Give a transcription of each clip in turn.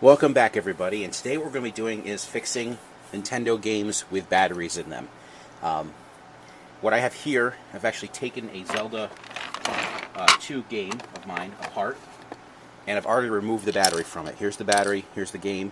Welcome back, everybody, and today what we're going to be doing is fixing Nintendo games with batteries in them. What I have here, I've actually taken a Zelda II game of mine apart, and I've already removed the battery from it. Here's the battery, here's the game,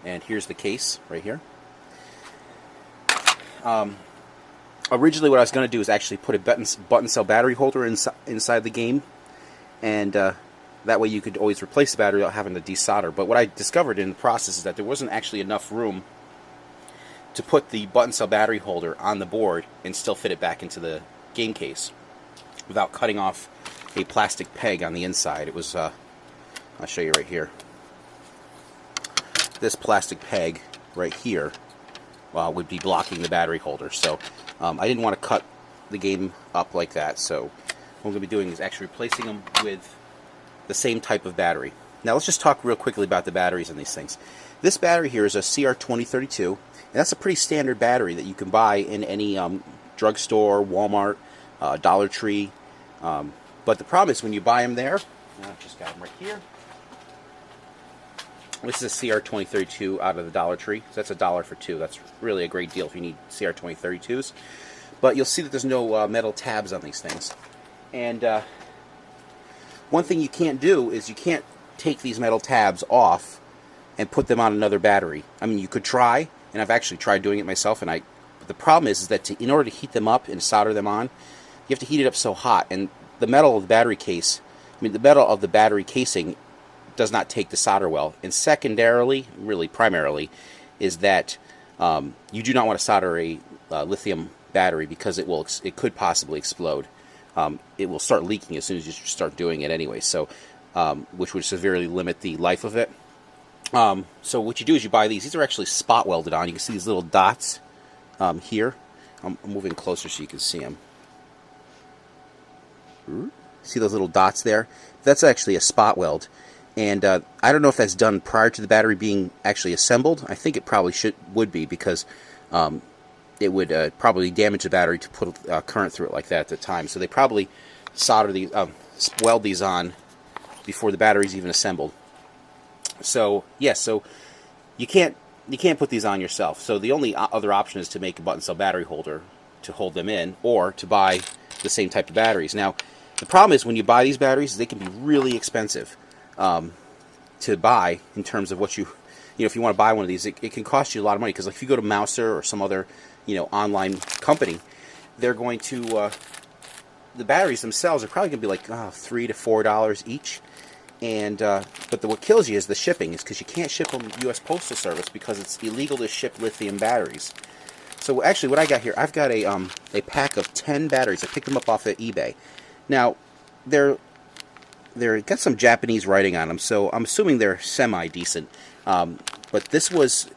and here's the case right here. Originally what I was going to do is actually put a button cell battery holder inside the game, and that way you could always replace the battery without having to desolder. But what I discovered in the process is that there wasn't actually enough room to put the button cell battery holder on the board and still fit it back into the game case without cutting off a plastic peg on the inside. It was, I'll show you right here. This plastic peg right here would be blocking the battery holder. So I didn't want to cut the game up like that. So what I'm going to be doing is actually replacing them with the same type of battery. Now let's just talk real quickly about the batteries in these things. This battery here is a CR2032, and that's a pretty standard battery that you can buy in any drugstore, Walmart, Dollar Tree. But the problem is when you buy them there, I've just got them right here. This is a CR2032 out of the Dollar Tree. So that's $1 for two. That's really a great deal if you need CR2032s. But you'll see that there's no metal tabs on these things. And one thing you can't do is you can't take these metal tabs off and put them on another battery. I mean, you could try, and I've actually tried doing it myself, and but the problem is that in order to heat them up and solder them on, you have to heat it up so hot, and the metal of the battery case, the metal of the battery casing does not take the solder well. And secondarily, really primarily, is that you do not want to solder a lithium battery because it could possibly explode. It will start leaking as soon as you start doing it anyway, so which would severely limit the life of it. So what you do is you buy these. These are actually spot welded on. You can see these little dots here. I'm moving closer so you can see them. See those little dots there? That's actually a spot weld. And I don't know if that's done prior to the battery being actually assembled. I think it probably would be, because it would probably damage the battery to put current through it like that at the time. So they probably solder these, weld these on before the battery's even assembled. So yes, so you can't put these on yourself. So the only other option is to make a button cell battery holder to hold them in, or to buy the same type of batteries. Now the problem is when you buy these batteries, they can be really expensive to buy in terms of what if you want to buy one of these, it can cost you a lot of money, because if you go to Mouser or some other online company, they're going to the batteries themselves are probably going to be like $3 to $4 each, and but what kills you is the shipping, is because you can't ship them U.S. Postal Service because it's illegal to ship lithium batteries. So actually what I got here, I've got a pack of 10 batteries. I picked them up off of eBay. Now they're got some Japanese writing on them, so I'm assuming they're semi decent. But this was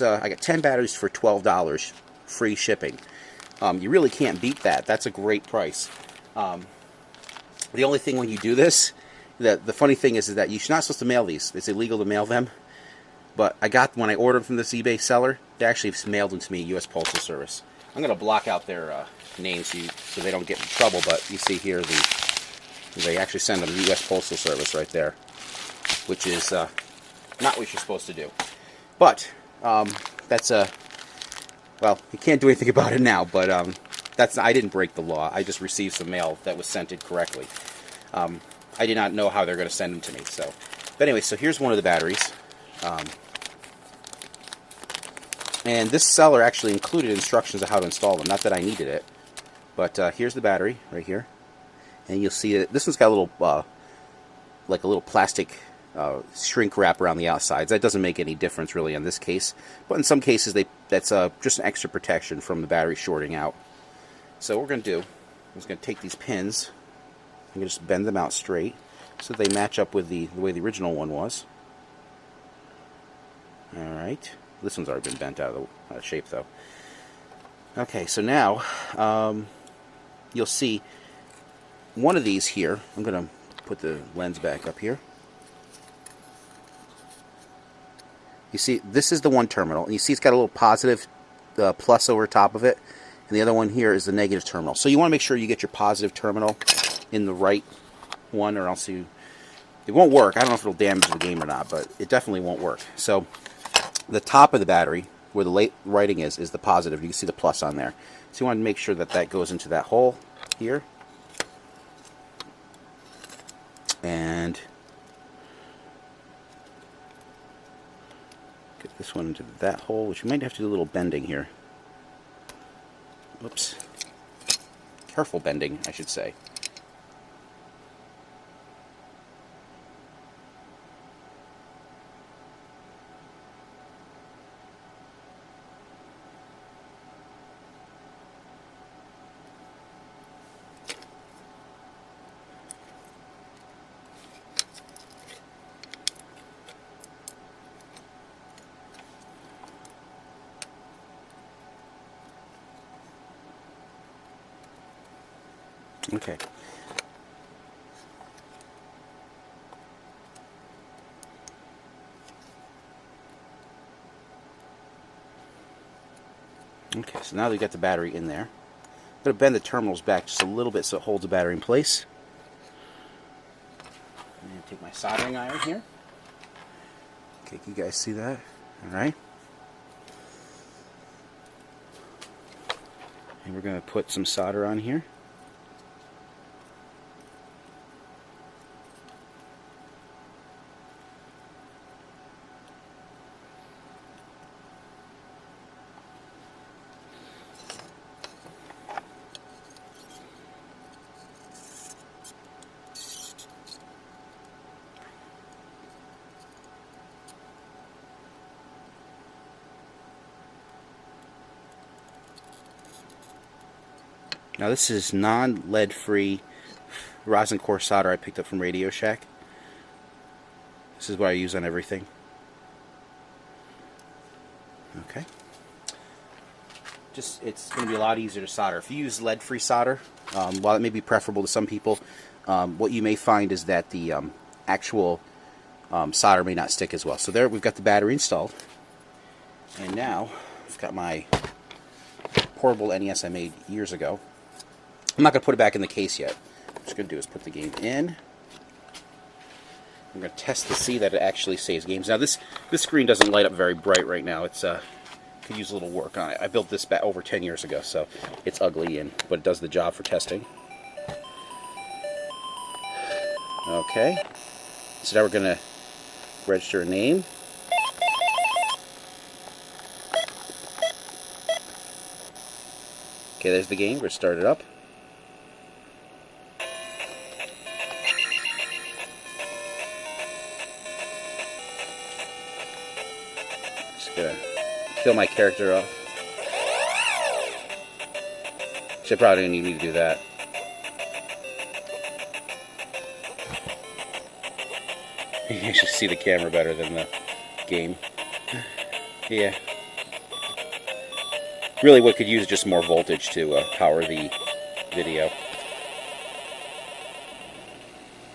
I got 10 batteries for $12, free shipping. You really can't beat that. That's a great price. The only thing when you do this, the funny thing is that you're not supposed to mail these. It's illegal to mail them. But when I ordered from this eBay seller, they actually mailed them to me, U.S. Postal Service. I'm going to block out their names so they don't get in trouble. But you see here they actually send them to U.S. Postal Service right there, which is not what you're supposed to do. But that's well, you can't do anything about it now. But I didn't break the law. I just received some mail that was sent incorrectly. I did not know how they're going to send them to me. So, but anyway, so here's one of the batteries. And this seller actually included instructions of how to install them. Not that I needed it, but here's the battery right here. And you'll see that this one's got a little, like a little plastic shrink wrap around the outsides. That doesn't make any difference really in this case, but in some cases that's just an extra protection from the battery shorting out. So what we're going to do, I'm just going to take these pins, I'm going to just bend them out straight so they match up with the way the original one was. Alright, this one's already been bent out of shape though. Okay, so now you'll see one of these here. I'm going to put the lens back up here. You see, this is the one terminal, and you see it's got a little positive plus over top of it, and the other one here is the negative terminal. So you want to make sure you get your positive terminal in the right one, or else it won't work. I don't know if it'll damage the game or not, but it definitely won't work. So the top of the battery, where the writing is the positive. You can see the plus on there. So you want to make sure that that goes into that hole here. And get this one into that hole, which you might have to do a little bending here. Whoops. Careful bending, I should say. Okay. Okay, so now that we've got the battery in there, I'm going to bend the terminals back just a little bit so it holds the battery in place. I'm going to take my soldering iron here. Okay, can you guys see that? Alright. And we're going to put some solder on here. Now this is non-lead free rosin core solder I picked up from Radio Shack. This is what I use on everything. Okay. It's going to be a lot easier to solder. If you use lead-free solder, while it may be preferable to some people, what you may find is that the actual solder may not stick as well. So there we've got the battery installed. And now I've got my portable NES I made years ago. I'm not going to put it back in the case yet. What I'm just going to do is put the game in. I'm going to test to see that it actually saves games. Now this screen doesn't light up very bright right now. It's could use a little work on it. I built this back over 10 years ago, so it's ugly, but it does the job for testing. Okay. So now we're going to register a name. Okay, there's the game. We're going to start it up. Just going to fill my character up. Actually, I probably didn't need to do that. You can actually see the camera better than the game. Yeah. Really what could use just more voltage to power the video.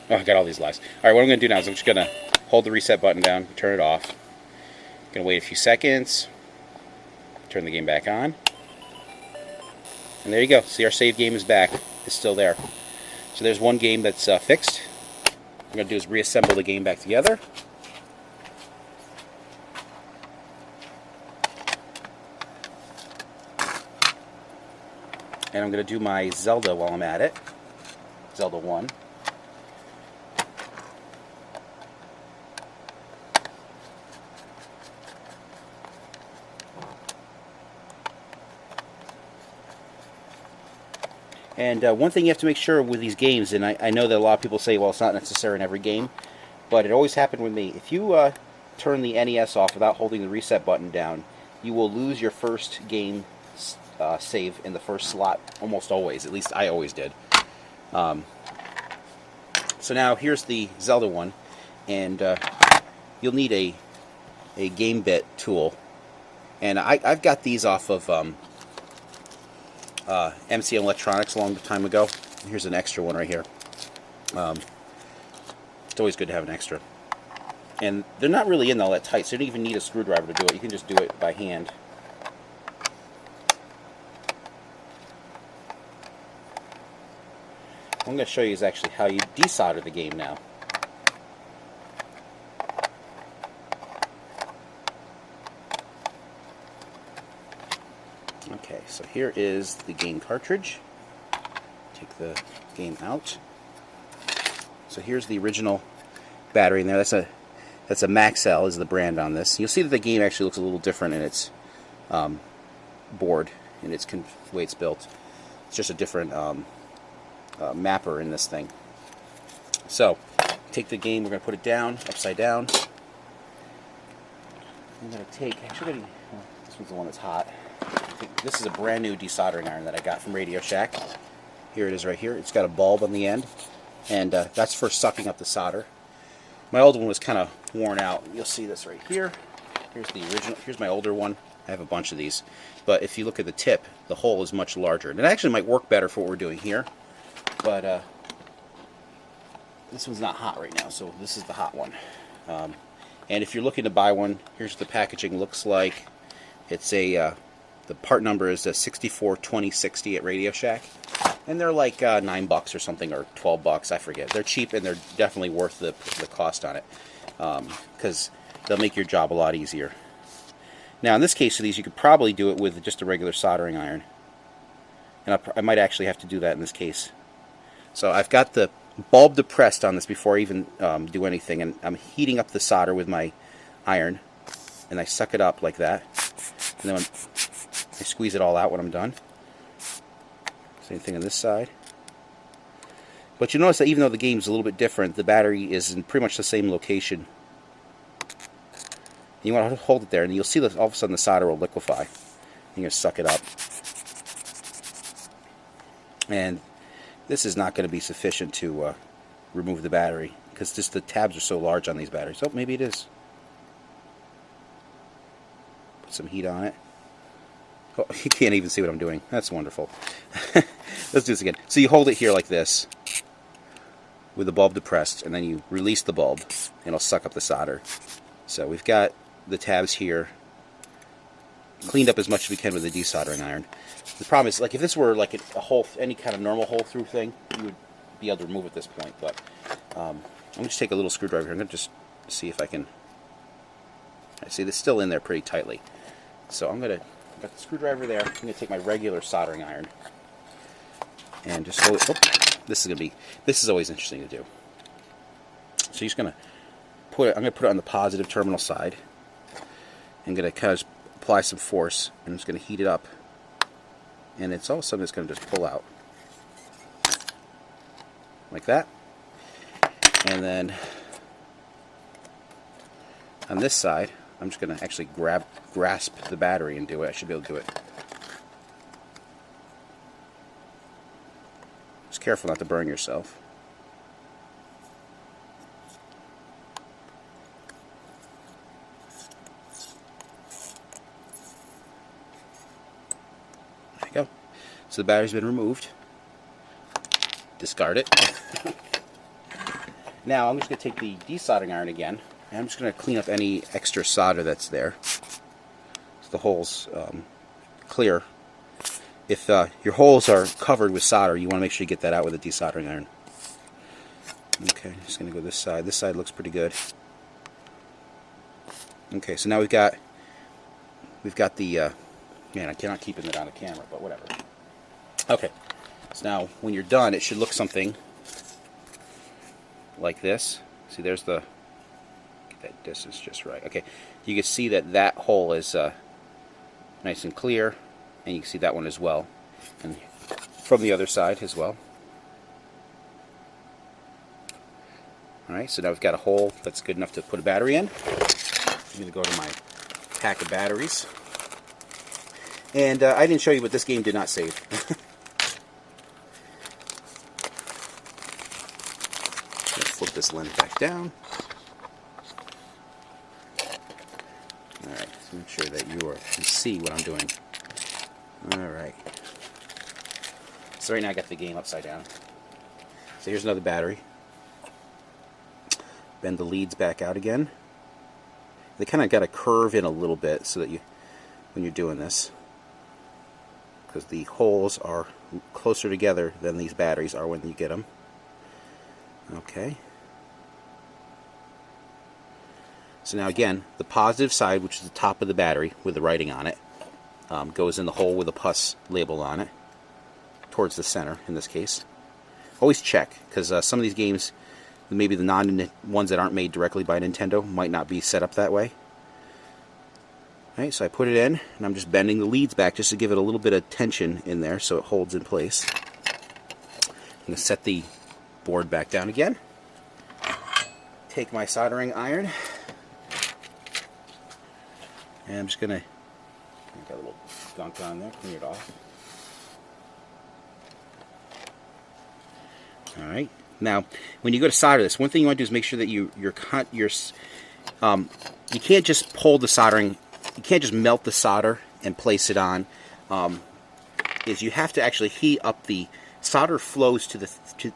Oh, I got all these lives. Alright, what I'm going to do now is I'm just going to hold the reset button down, turn it off. I'm going to wait a few seconds, turn the game back on. And there you go. See, our save game is back. It's still there. So there's one game that's fixed. What I'm going to do is reassemble the game back together. And I'm going to do my Zelda while I'm at it. Zelda I. And one thing you have to make sure with these games, and I know that a lot of people say, well, it's not necessary in every game, but it always happened with me. If you turn the NES off without holding the reset button down, you will lose your first game save in the first slot almost always. At least I always did. So now here's the Zelda one, and you'll need a gamebit tool. And I've got these off of MCM Electronics a long time ago. Here's an extra one right here. It's always good to have an extra. And they're not really in all that tight, so you don't even need a screwdriver to do it. You can just do it by hand. I'm going to show you is actually how you desolder the game now. Okay, so here is the game cartridge. Take the game out. So here's the original battery in there. That's a Maxell is the brand on this. You'll see that the game actually looks a little different in its board, in its way it's built. It's just a different mapper in this thing. So take the game. We're going to put it down, upside down. I'm going to take. Actually, this one's the one that's hot. This is a brand new desoldering iron that I got from Radio Shack. Here it is right here. It's got a bulb on the end, and that's for sucking up the solder. My old one was kind of worn out. You'll see this right here. Here's the original. Here's my older one. I have a bunch of these. But if you look at the tip, the hole is much larger. And it actually might work better for what we're doing here. But this one's not hot right now, so this is the hot one. And if you're looking to buy one, here's what the packaging looks like. It's a the part number is a 642060 at Radio Shack, and they're like $9 or something, or $12, I forget. They're cheap, and they're definitely worth the cost on it, because they'll make your job a lot easier. Now, in this case of these, you could probably do it with just a regular soldering iron, and I might actually have to do that in this case. So I've got the bulb depressed on this before I even do anything, and I'm heating up the solder with my iron, and I suck it up like that, and then I squeeze it all out when I'm done. Same thing on this side. But you notice that even though the game's a little bit different, the battery is in pretty much the same location. You want to hold it there, and you'll see that all of a sudden the solder will liquefy. You're going to suck it up. And this is not going to be sufficient to remove the battery, because just the tabs are so large on these batteries. Oh, maybe it is. Put some heat on it. Oh, you can't even see what I'm doing. That's wonderful. Let's do this again. So you hold it here like this, with the bulb depressed, and then you release the bulb, and it'll suck up the solder. So we've got the tabs here cleaned up as much as we can with the desoldering iron. The problem is, like, if this were like a hole, any kind of normal hole through thing, you would be able to remove at this point. But I'm going to just take a little screwdriver here. I'm going to just see if I can. I see this still in there pretty tightly. So I'm going to. Got the screwdriver there. I'm going to take my regular soldering iron and just hold it. Oh, this is always interesting to do. So you're just going to put it. I'm going to put it on the positive terminal side. I'm going to kind of apply some force, and I'm just going to heat it up. And it's all of a sudden it's going to just pull out like that. And then on this side, I'm just going to actually grasp the battery and do it. I should be able to do it. Just careful not to burn yourself. There you go. So the battery's been removed. Discard it. Now I'm just going to take the desoldering iron again. And I'm just going to clean up any extra solder that's there, so the holes clear. If your holes are covered with solder, you want to make sure you get that out with a desoldering iron. Okay, just going to go this side. This side looks pretty good. Okay, so now we've got the man, I cannot keep it on the camera, but whatever. Okay, so now when you're done, it should look something like this. See, there's the. That distance just right. Okay, you can see that hole is nice and clear, and you can see that one as well, and from the other side as well. Alright, so now we've got a hole that's good enough to put a battery in. I'm going to go to my pack of batteries, and I didn't show you, but this game did not save. Flip this lens back down. Alright, so make sure that you can see what I'm doing. Alright. So right now I got the game upside down. So here's another battery. Bend the leads back out again. They kind of got to curve in a little bit so that when you're doing this, because the holes are closer together than these batteries are when you get them. Okay. So now again, the positive side, which is the top of the battery with the writing on it, goes in the hole with a plus label on it, towards the center in this case. Always check, because some of these games, maybe the ones that aren't made directly by Nintendo, might not be set up that way. Alright, so I put it in, and I'm just bending the leads back just to give it a little bit of tension in there so it holds in place. I'm going to set the board back down again. Take my soldering iron. And I'm just going to, got a little gunk on there, clean it off. Alright, now when you go to solder this, one thing you want to do is make sure that you can't just pull the soldering, you can't just melt the solder and place it on. Is you have to actually heat up the solder flows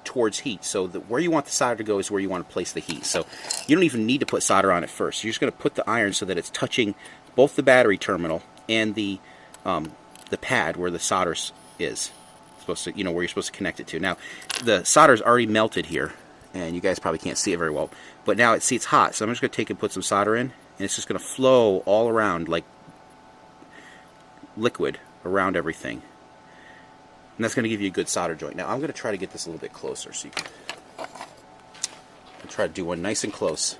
towards heat. So where you want the solder to go is where you want to place the heat. So you don't even need to put solder on it first. You're just going to put the iron so that it's touching both the battery terminal and the pad where the solder is supposed to, where you're supposed to connect it to. Now the solder's already melted here, and you guys probably can't see it very well. But now it's hot, so I'm just going to take and put some solder in, and it's just going to flow all around like liquid around everything. And that's going to give you a good solder joint. Now I'm going to try to get this a little bit closer so you can try to do one nice and close,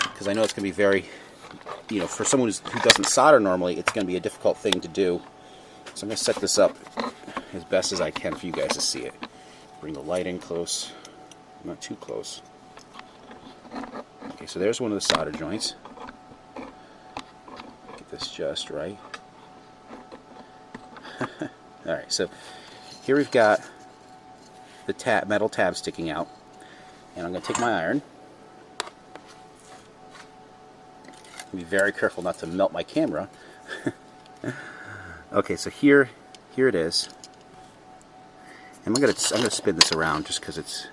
because I know it's going to be very, for someone who doesn't solder normally, it's going to be a difficult thing to do. So I'm going to set this up as best as I can for you guys to see it. Bring the light in close, not too close. Okay, so there's one of the solder joints. Get this just right. Alright, so here we've got the metal tab sticking out, and I'm going to take my iron. Be very careful not to melt my camera. Okay, so here it is. And I'm gonna spin this around just because it's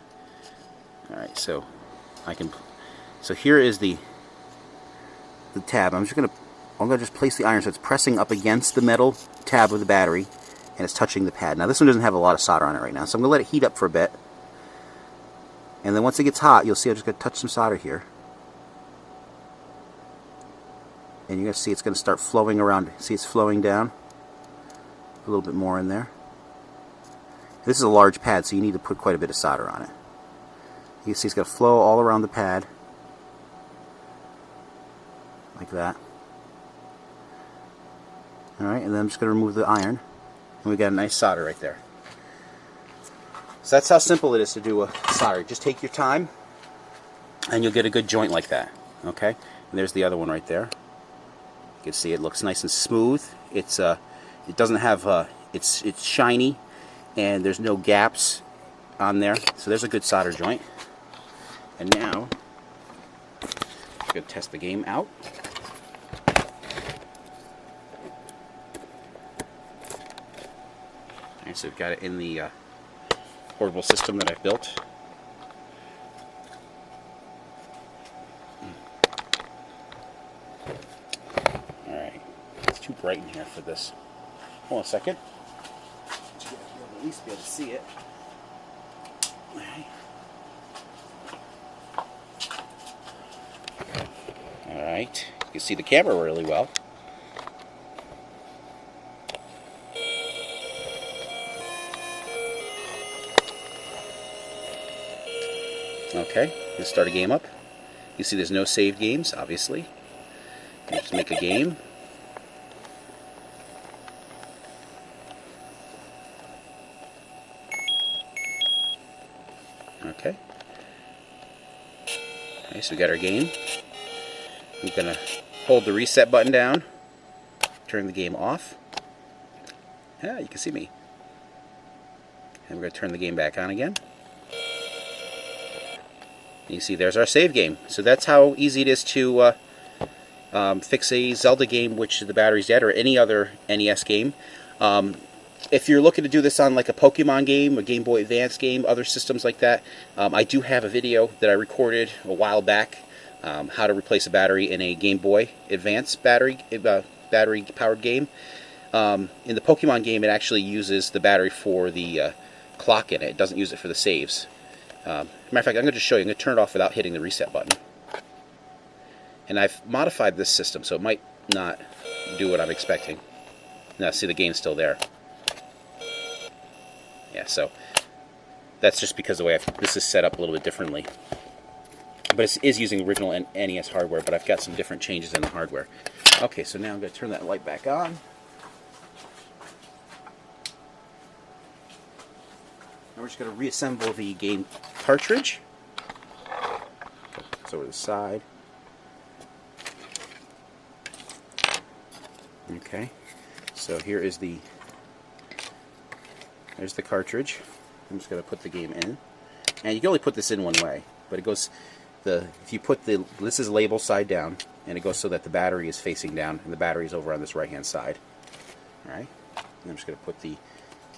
all right. So So here is the tab. I'm gonna just place the iron so it's pressing up against the metal tab of the battery, and it's touching the pad. Now this one doesn't have a lot of solder on it right now, so I'm gonna let it heat up for a bit. And then once it gets hot, you'll see I'm just gonna touch some solder here. And you're going to see it's going to start flowing around. See, it's flowing down. A little bit more in there. This is a large pad, so you need to put quite a bit of solder on it. You can see it's going to flow all around the pad. Like that. Alright, and then I'm just going to remove the iron. And we got a nice solder right there. So that's how simple it is to do a solder. Just take your time, and you'll get a good joint like that. Okay? And there's the other one right there. You can see it looks nice and smooth. It doesn't have it's shiny, and there's no gaps on there. So there's a good solder joint. And now I'm going to test the game out. Alright, so we've got it in the portable system that I've built. Too bright in here for this. Hold on a second. You'll at least be able to see it. Alright. You can see the camera really well. Okay, let's start a game up. You see there's no saved games, obviously. You just make a game. Okay. Okay, so we got our game. I'm going to hold the reset button down, turn the game off. Yeah, you can see me. And we're going to turn the game back on again. And you see there's our save game. So that's how easy it is to fix a Zelda game which the battery's dead, or any other NES game. If you're looking to do this on like a Pokemon game, a Game Boy Advance game, other systems like that, I do have a video that I recorded a while back, how to replace a battery in a Game Boy Advance battery-powered game. In the Pokemon game, it actually uses the battery for the clock in it. It doesn't use it for the saves. Matter of fact, I'm going to just show you. I'm going to turn it off without hitting the reset button. And I've modified this system, so it might not do what I'm expecting. Now, see, the game's still there. Yeah, so that's just because the way this is set up a little bit differently. But it is using original NES hardware, but I've got some different changes in the hardware. Okay, so now I'm going to turn that light back on. Now we're just going to reassemble the game cartridge. It's over the side. Okay, so here is there's the cartridge. I'm just going to put the game in. And you can only put this in one way, but it goes, if you put this is label side down, and it goes so that the battery is facing down, and the battery is over on this right hand side. Alright, and I'm just going to put the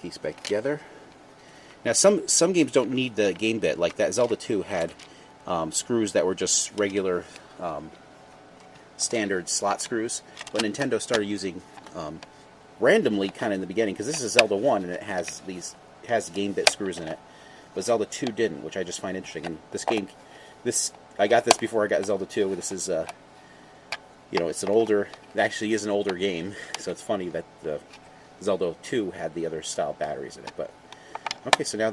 keys back together. Now some games don't need the game bit, like that Zelda II had screws that were just regular standard slot screws, but Nintendo started using randomly kind of in the beginning, because this is Zelda I and it has game bit screws in it, but Zelda II didn't, which I just find interesting. And I got this before I got Zelda II. This is it's it actually is an older game, so it's funny that Zelda II had the other style batteries in it. But okay, so now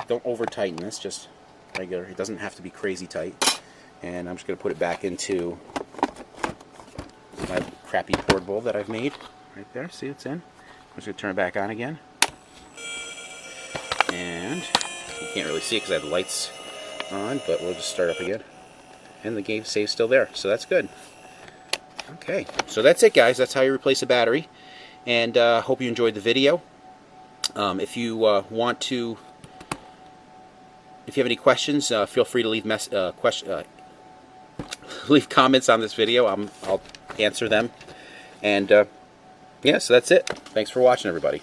don't over tighten this, just regular. It doesn't have to be crazy tight. And I'm just going to put it back into my crappy portable that I've made. Right there, see it's in. I'm just going to turn it back on again. And you can't really see it because I have the lights on, but we'll just start up again. And the game save's still there, so that's good. Okay, so that's it, guys. That's how you replace a battery. And hope you enjoyed the video. If you if you have any questions, feel free to leave leave comments on this video. I'll answer them. And yeah, so that's it. Thanks for watching, everybody.